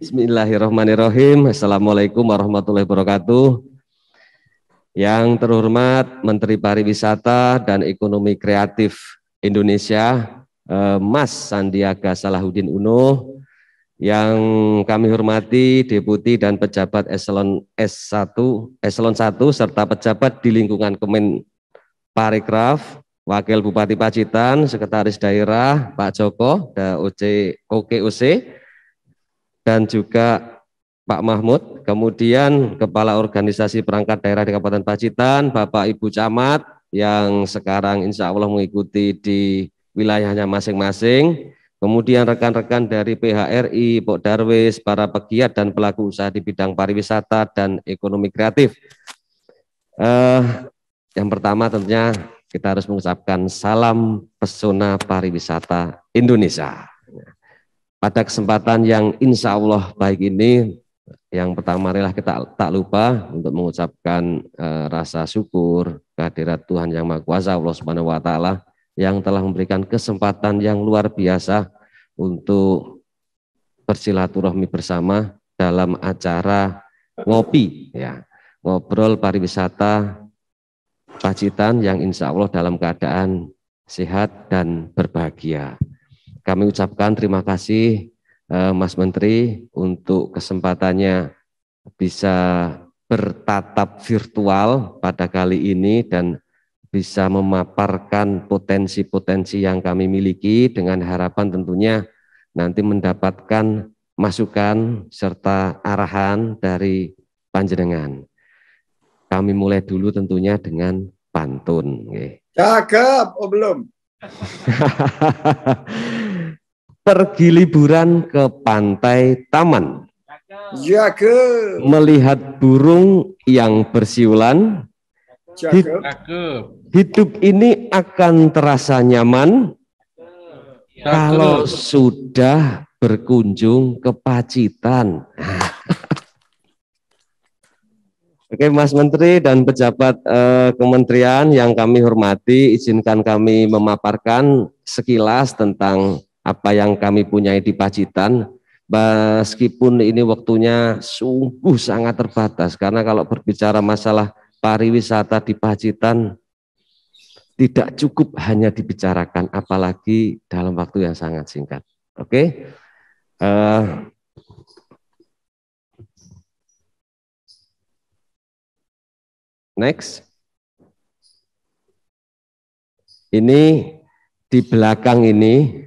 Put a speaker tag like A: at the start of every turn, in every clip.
A: Bismillahirrahmanirrahim. Assalamualaikum warahmatullahi wabarakatuh. Yang terhormat Menteri Pariwisata dan Ekonomi Kreatif Indonesia, Mas Sandiaga Salahuddin Uno, yang kami hormati Deputi dan pejabat eselon eselon 1 serta pejabat di lingkungan Kemen Parekraf, Wakil Bupati Pacitan, Sekretaris Daerah Pak Joko, OKOC, dan juga Pak Mahmud, kemudian Kepala Organisasi Perangkat Daerah di Kabupaten Pacitan, Bapak Ibu Camat yang sekarang insya Allah mengikuti di wilayahnya masing-masing, kemudian rekan-rekan dari PHRI, Pok Darwis, para pegiat dan pelaku usaha di bidang pariwisata dan ekonomi kreatif. Yang pertama tentunya kita harus mengucapkan salam pesona pariwisata Indonesia. Pada kesempatan yang insya Allah baik ini, yang pertama marilah kita tak lupa untuk mengucapkan rasa syukur kehadirat Tuhan Yang Maha Kuasa Allah Subhanahu wa Ta'ala yang telah memberikan kesempatan yang luar biasa untuk bersilaturahmi bersama dalam acara ngopi, ya, ngobrol pariwisata Pacitan yang insya Allah dalam keadaan sehat dan berbahagia. Kami ucapkan terima kasih Mas Menteri untuk kesempatannya bisa bertatap virtual pada kali ini dan bisa memaparkan potensi-potensi yang kami miliki dengan harapan tentunya nanti mendapatkan masukan serta arahan dari panjenengan. Kami mulai dulu tentunya dengan pantun.
B: Cakep, oh belum.
A: Pergi liburan ke pantai taman,
B: Cakep.
A: melihat burung yang bersiulan.
B: Cakep.
A: Hidup ini akan terasa nyaman kalau sudah berkunjung ke Pacitan. Oke, Mas Menteri dan pejabat kementerian yang kami hormati, izinkan kami memaparkan sekilas tentang apa yang kami punyai di Pacitan. Meskipun ini waktunya sungguh sangat terbatas, karena kalau berbicara masalah pariwisata di Pacitan tidak cukup hanya dibicarakan, apalagi dalam waktu yang sangat singkat. Oke. Next. Ini di belakang ini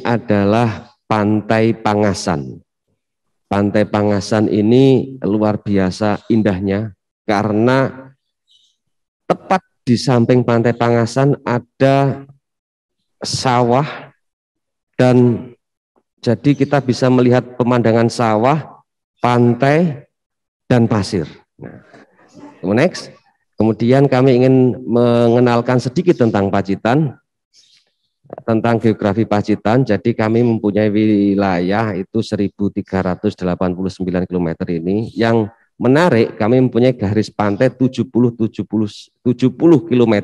A: adalah Pantai Pangasan. Pantai Pangasan ini luar biasa indahnya karena tepat di samping Pantai Pangasan ada sawah dan jadi kita bisa melihat pemandangan sawah, pantai, dan pasir. Nah, next. Kemudian kami ingin mengenalkan sedikit tentang Pacitan, tentang geografi Pacitan. Jadi kami mempunyai wilayah itu 1389 km ini. Yang menarik, kami mempunyai garis pantai 70 km.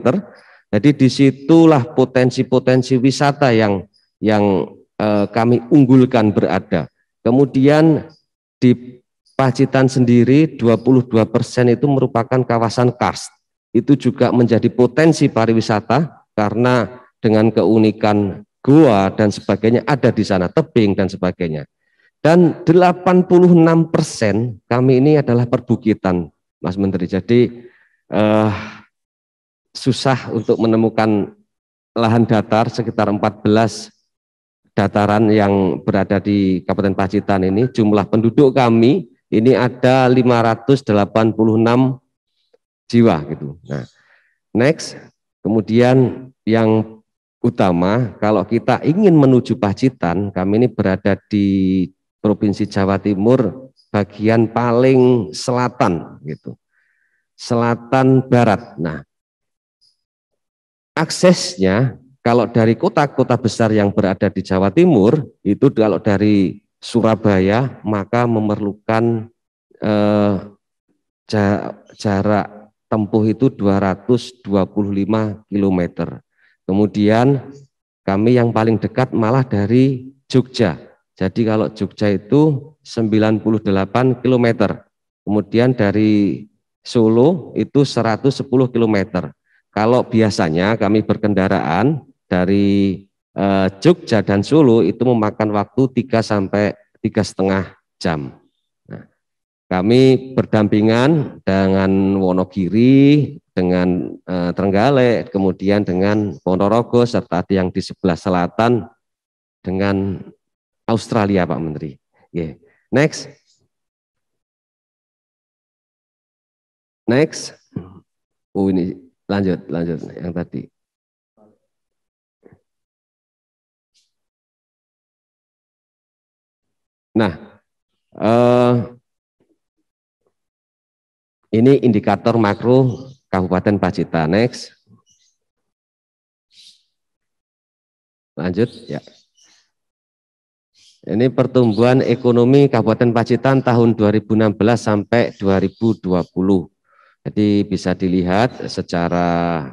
A: Jadi disitulah potensi-potensi wisata yang kami unggulkan berada. Kemudian di Pacitan sendiri 22% itu merupakan kawasan karst. Itu juga menjadi potensi pariwisata karena dengan keunikan goa dan sebagainya ada di sana, tebing dan sebagainya. Dan 86% kami ini adalah perbukitan, Mas Menteri. Jadi susah untuk menemukan lahan datar sekitar 14 dataran yang berada di Kabupaten Pacitan ini. Jumlah penduduk kami ini ada 586 jiwa gitu. Nah, next, kemudian yang utama kalau kita ingin menuju Pacitan, kami ini berada di Provinsi Jawa Timur bagian paling selatan gitu. Selatan barat. Nah, aksesnya kalau dari kota-kota besar yang berada di Jawa Timur, itu kalau dari Surabaya maka memerlukan jarak tempuh itu 225 km. Kemudian kami yang paling dekat malah dari Jogja. Jadi kalau Jogja itu 98 km. Kemudian dari Solo itu 110 km. Kalau biasanya kami berkendaraan dari Jogja dan Solo itu memakan waktu 3 sampai 3,5 jam. Nah, kami berdampingan dengan Wonogiri, dengan Trenggalek, kemudian dengan Ponorogo, serta yang di sebelah selatan dengan Australia, Pak Menteri. Yeah. Next. Next. Oh, ini lanjut yang tadi. Nah, ini indikator makro Kabupaten Pacitan. Next. Lanjut, ya. Ini pertumbuhan ekonomi Kabupaten Pacitan tahun 2016 sampai 2020. Jadi bisa dilihat secara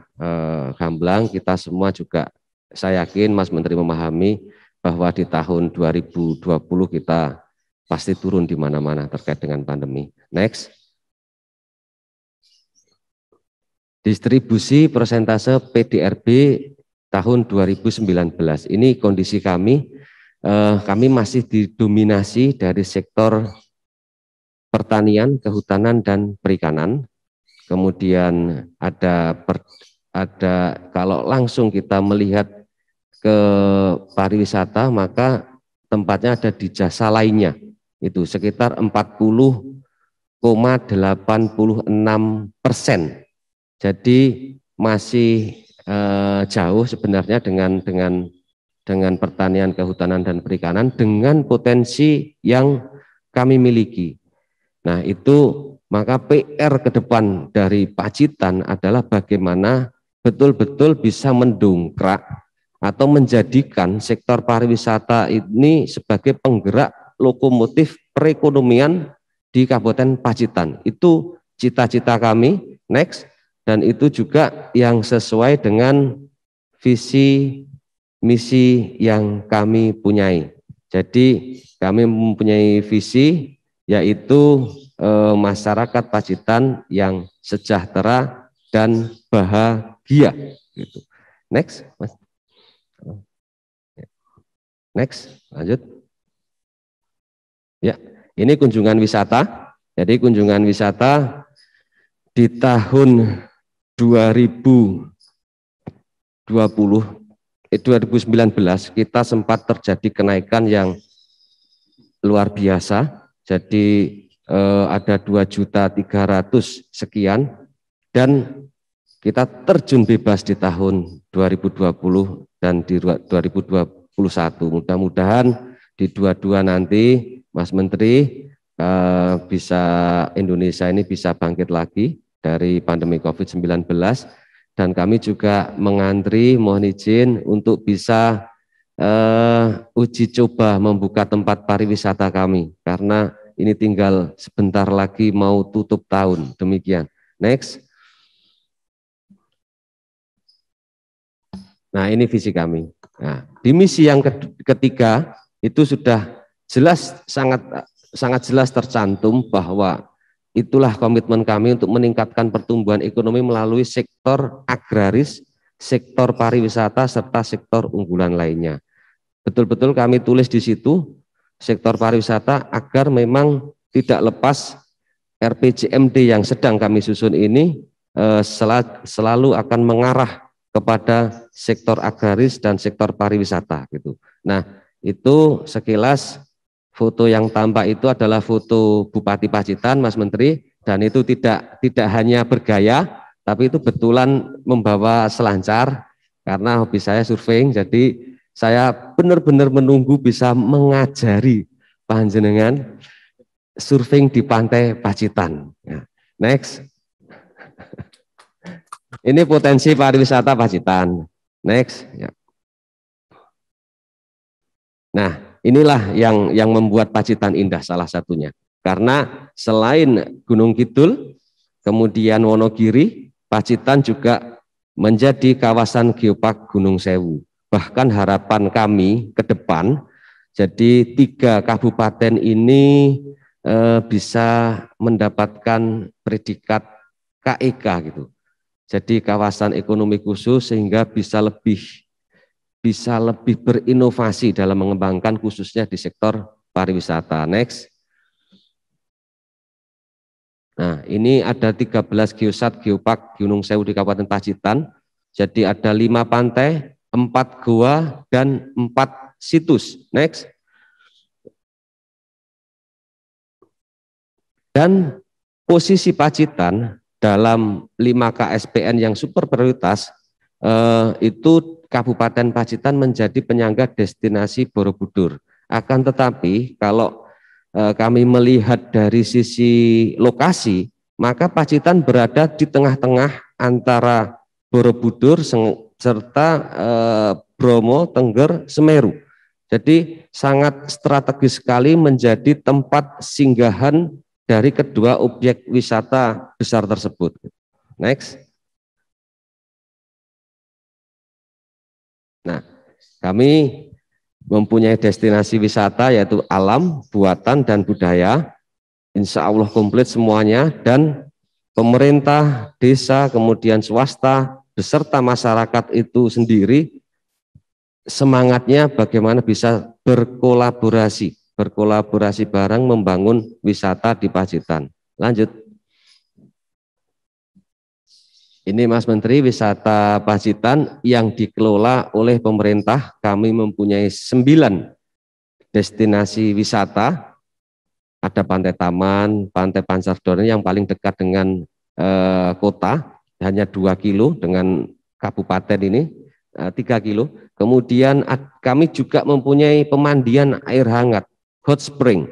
A: gamblang, kita semua juga, saya yakin Mas Menteri memahami bahwa di tahun 2020 kita pasti turun di mana-mana terkait dengan pandemi. Next. Distribusi persentase PDRB tahun 2019. Ini kondisi kami masih didominasi dari sektor pertanian, kehutanan, dan perikanan. Kemudian ada kalau langsung kita melihat ke pariwisata, maka tempatnya ada di jasa lainnya, itu sekitar 40,86%. Jadi masih jauh sebenarnya dengan pertanian, kehutanan, dan perikanan dengan potensi yang kami miliki. Nah, itu maka PR ke depan dari Pacitan adalah bagaimana betul-betul bisa mendongkrak atau menjadikan sektor pariwisata ini sebagai penggerak lokomotif perekonomian di Kabupaten Pacitan. Itu cita-cita kami. Next. Dan itu juga yang sesuai dengan visi misi yang kami punyai. Jadi kami mempunyai visi yaitu masyarakat Pacitan yang sejahtera dan bahagia. Gitu. Next, Mas. Next, lanjut. Ya, ini kunjungan wisata. Jadi kunjungan wisata di tahun 2019 kita sempat terjadi kenaikan yang luar biasa. Jadi ada 2.300.000 sekian, dan kita terjun bebas di tahun 2020 dan di 2021. Mudah-mudahan di 22 nanti Mas Menteri Indonesia ini bisa bangkit lagi dari pandemi COVID-19, dan kami juga mengantri, mohon izin untuk bisa uji coba membuka tempat pariwisata kami, karena ini tinggal sebentar lagi mau tutup tahun. Demikian. Next. Nah, ini visi kami. Nah, di misi yang ketiga itu sudah jelas, sangat jelas tercantum bahwa itulah komitmen kami untuk meningkatkan pertumbuhan ekonomi melalui sektor agraris, sektor pariwisata, serta sektor unggulan lainnya. Betul-betul kami tulis di situ sektor pariwisata agar memang tidak lepas RPJMD yang sedang kami susun ini selalu akan mengarah kepada sektor agraris dan sektor pariwisata gitu. Nah, itu sekilas. Foto yang tampak itu adalah foto Bupati Pacitan, Mas Menteri, dan itu tidak hanya bergaya, tapi itu betulan membawa selancar, karena hobi saya surfing, jadi saya benar-benar menunggu bisa mengajari panjenengan surfing di pantai Pacitan. Next. Ini potensi pariwisata Pacitan. Next. Nah, inilah yang membuat Pacitan indah salah satunya. Karena selain Gunung Kidul, kemudian Wonogiri, Pacitan juga menjadi kawasan geopark Gunung Sewu. Bahkan harapan kami ke depan, Jadi 3 kabupaten ini bisa mendapatkan predikat KEK gitu. Jadi kawasan ekonomi khusus, sehingga bisa lebih berinovasi dalam mengembangkan khususnya di sektor pariwisata. Next. Nah, ini ada 13 geosat geopark Gunung Sewu di Kabupaten Pacitan. Jadi ada 5 pantai, 4 goa, dan 4 situs. Next. Dan posisi Pacitan dalam 5 KSPN yang super prioritas itu Kabupaten Pacitan menjadi penyangga destinasi Borobudur. Akan tetapi kalau kami melihat dari sisi lokasi, maka Pacitan berada di tengah-tengah antara Borobudur serta Bromo, Tengger, Semeru. Jadi sangat strategis sekali menjadi tempat singgahan dari kedua objek wisata besar tersebut. Next. Nah, kami mempunyai destinasi wisata yaitu alam, buatan, dan budaya. Insya Allah komplit semuanya, dan pemerintah, desa, kemudian swasta, beserta masyarakat itu sendiri semangatnya bagaimana bisa berkolaborasi bareng membangun wisata di Pacitan. Lanjut. Ini Mas Menteri, wisata Pacitan yang dikelola oleh pemerintah. Kami mempunyai 9 destinasi wisata. Ada Pantai Taman, Pantai Pancardona yang paling dekat dengan kota, hanya 2 kilo, dengan kabupaten ini 3 kilo. Kemudian kami juga mempunyai pemandian air hangat, hot spring,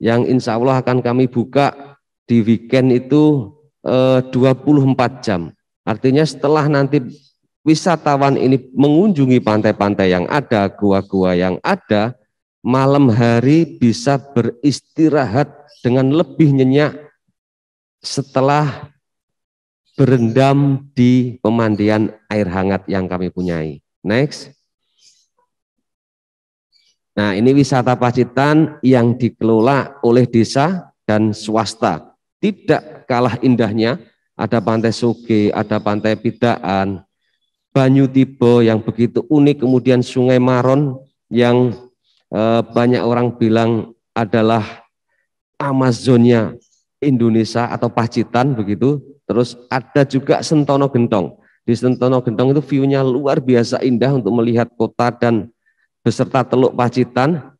A: yang insya Allah akan kami buka di weekend itu 24 jam. Artinya setelah nanti wisatawan ini mengunjungi pantai-pantai yang ada, gua-gua yang ada, malam hari bisa beristirahat dengan lebih nyenyak setelah berendam di pemandian air hangat yang kami punyai. Next. Nah, ini wisata Pacitan yang dikelola oleh desa dan swasta. Tidak kalah indahnya, ada Pantai Soge, ada Pantai Pidaan, Banyu Tibo yang begitu unik, kemudian Sungai Maron yang banyak orang bilang adalah Amazonnya Indonesia atau Pacitan begitu. Terus ada juga Sentono Gentong. Di Sentono Gentong itu view-nya luar biasa indah untuk melihat kota dan beserta Teluk Pacitan,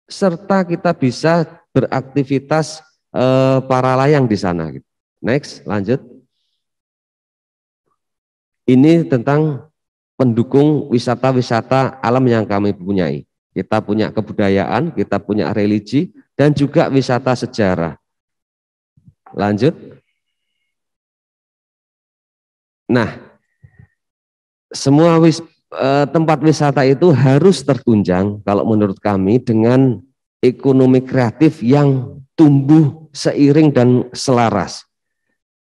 A: serta kita bisa beraktivitas para layang di sana. Next, lanjut. Ini tentang pendukung wisata-wisata alam yang kami punyai. Kita punya kebudayaan, kita punya religi, dan juga wisata sejarah. Lanjut. Nah, semua tempat wisata itu harus tertunjang kalau menurut kami dengan ekonomi kreatif yang tumbuh seiring dan selaras.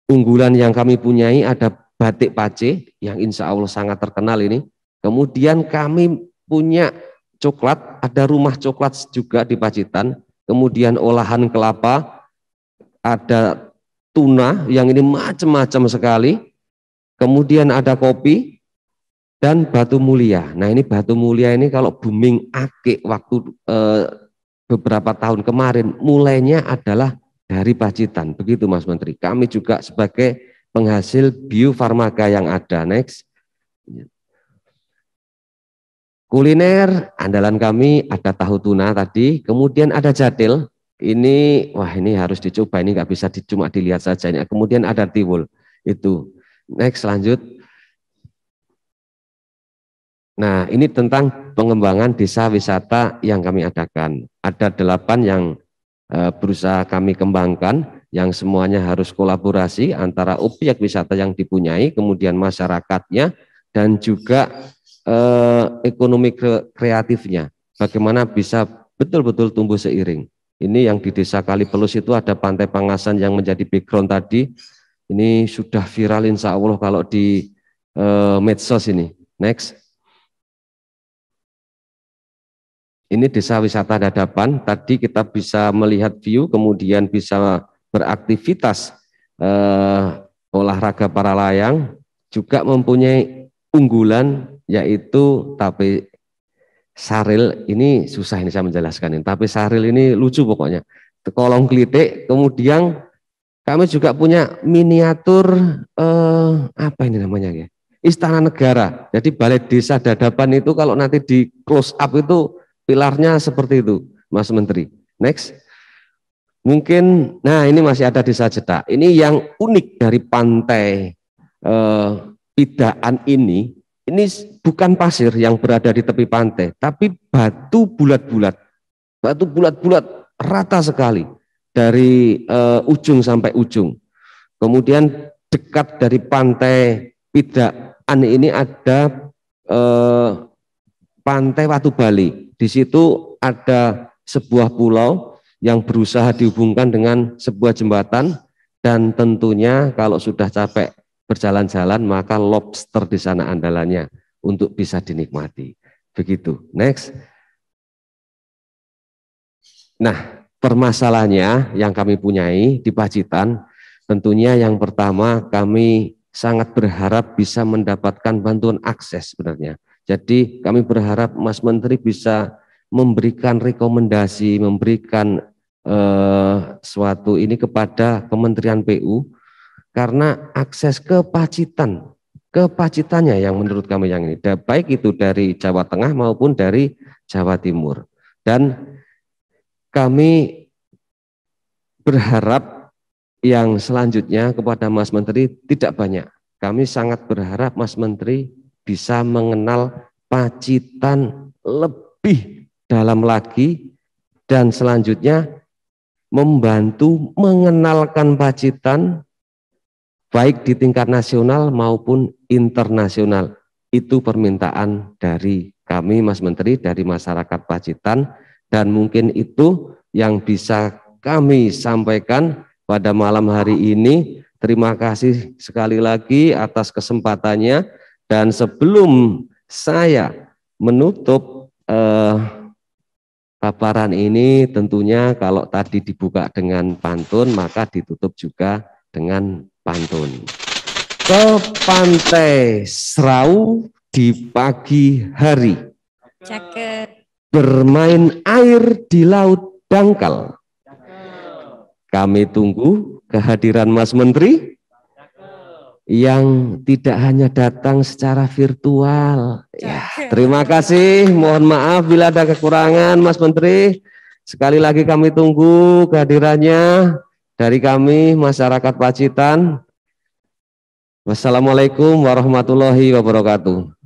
A: Unggulan yang kami punyai ada Batik Pace yang insya Allah sangat terkenal ini. Kemudian kami punya coklat, ada rumah coklat juga di Pacitan. Kemudian olahan kelapa, ada tuna yang ini macam-macam sekali. Kemudian ada kopi dan batu mulia. Nah, ini batu mulia ini kalau booming akik waktu beberapa tahun kemarin, mulainya adalah dari Pacitan. Begitu Mas Menteri. Kami juga sebagai penghasil bio farmaka yang ada. Next. Kuliner andalan kami ada tahu tuna tadi, kemudian ada jadil. Ini wah, ini harus dicoba, ini nggak bisa cuma dilihat saja. Kemudian ada tiwul itu. Next, lanjut. Nah, ini tentang pengembangan desa wisata yang kami adakan. Ada 8 yang berusaha kami kembangkan, yang semuanya harus kolaborasi antara objek wisata yang dipunyai, kemudian masyarakatnya, dan juga ekonomi kreatifnya. Bagaimana bisa betul-betul tumbuh seiring. Ini yang di Desa Kalipelus itu ada Pantai Pangasan yang menjadi background tadi. Ini sudah viral insya Allah kalau di medsos ini. Next. Ini desa wisata Dadapan. Tadi kita bisa melihat view, kemudian bisa beraktivitas olahraga para layang, juga mempunyai unggulan yaitu tape saril. Ini susah ini saya menjelaskan ini. Tape saril ini lucu pokoknya. Kolong klitik, kemudian kami juga punya miniatur apa ini namanya ya? Istana Negara. Jadi Balai Desa Dadapan itu kalau nanti di close up itu pilarnya seperti itu, Mas Menteri. Next. Mungkin, nah ini masih ada Desa Jedak. Ini yang unik dari pantai Pidaan ini bukan pasir yang berada di tepi pantai, tapi batu bulat-bulat. Batu bulat-bulat rata sekali dari ujung sampai ujung. Kemudian dekat dari pantai Pidaan ini ada pantai Watu Bali. Di situ ada sebuah pulau yang berusaha dihubungkan dengan sebuah jembatan, dan tentunya kalau sudah capek berjalan-jalan maka lobster di sana andalannya untuk bisa dinikmati. Begitu. Next. Nah, permasalahannya yang kami punyai di Pacitan, tentunya yang pertama kami sangat berharap bisa mendapatkan bantuan akses sebenarnya. Jadi kami berharap Mas Menteri bisa memberikan rekomendasi, memberikan suatu ini kepada Kementerian PU, karena akses ke Pacitannya yang menurut kami yang ini, baik itu dari Jawa Tengah maupun dari Jawa Timur. Dan kami berharap yang selanjutnya kepada Mas Menteri tidak banyak. Kami sangat berharap Mas Menteri bisa mengenal Pacitan lebih dalam lagi, dan selanjutnya membantu mengenalkan Pacitan baik di tingkat nasional maupun internasional. Itu permintaan dari kami Mas Menteri, dari masyarakat Pacitan, dan mungkin itu yang bisa kami sampaikan pada malam hari ini. Terima kasih sekali lagi atas kesempatannya, dan sebelum saya menutup paparan ini, tentunya kalau tadi dibuka dengan pantun maka ditutup juga dengan pantun. Ke pantai Serau di pagi hari, bermain air di laut dangkal. Kami tunggu kehadiran Mas Menteri yang tidak hanya datang secara virtual. Ya, terima kasih. Mohon maaf bila ada kekurangan, Mas Menteri. Sekali lagi kami tunggu kehadirannya dari kami masyarakat Pacitan. Wassalamualaikum warahmatullahi wabarakatuh.